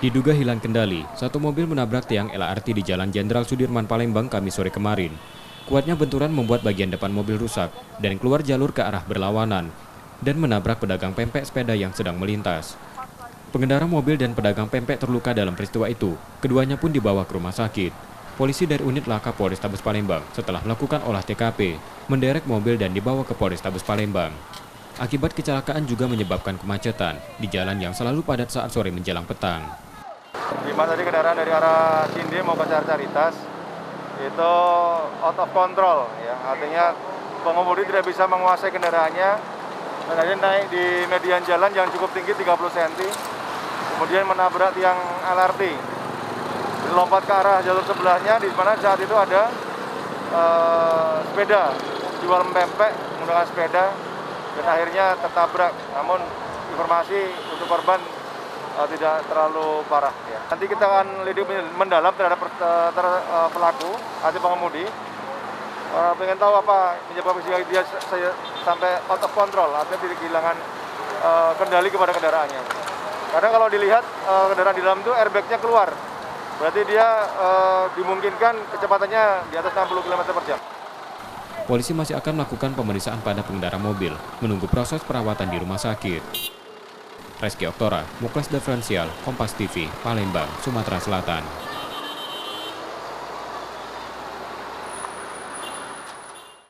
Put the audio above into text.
Diduga hilang kendali, satu mobil menabrak tiang LRT di Jalan Jenderal Sudirman, Palembang, Kamis sore kemarin. Kuatnya benturan membuat bagian depan mobil rusak dan keluar jalur ke arah berlawanan dan menabrak pedagang pempek sepeda yang sedang melintas. Pengendara mobil dan pedagang pempek terluka dalam peristiwa itu. Keduanya pun dibawa ke rumah sakit. Polisi dari unit laka Polrestabes Palembang setelah melakukan olah TKP, menderek mobil dan dibawa ke Polrestabes Palembang. Akibat kecelakaan juga menyebabkan kemacetan di jalan yang selalu padat saat sore menjelang petang. Di mana tadi kendaraan dari arah Cinde mau ke Carcaritas itu out of control, ya. Artinya pengemudi tidak bisa menguasai kendaraannya dan akhirnya naik di median jalan yang cukup tinggi 30 cm, kemudian menabrak tiang LRT. Lompat ke arah jalur sebelahnya, di mana saat itu ada sepeda jual pempek menggunakan sepeda dan akhirnya tertabrak. Namun informasi untuk korban tidak terlalu parah. Ya. Nanti kita akan lidik mendalam terhadap pelaku atau pengemudi. Pengen tahu apa menyebabkan dia sampai out of control, artinya tidak kehilangan kendali kepada kendaraannya. Karena kalau dilihat kendaraan di dalam itu airbagnya keluar, berarti dia dimungkinkan kecepatannya di atas 60 km/jam. Polisi masih akan melakukan pemeriksaan pada pengendara mobil, menunggu proses perawatan di rumah sakit. Reski Oktora, Muklas Diferensial, Kompas TV, Palembang, Sumatera Selatan.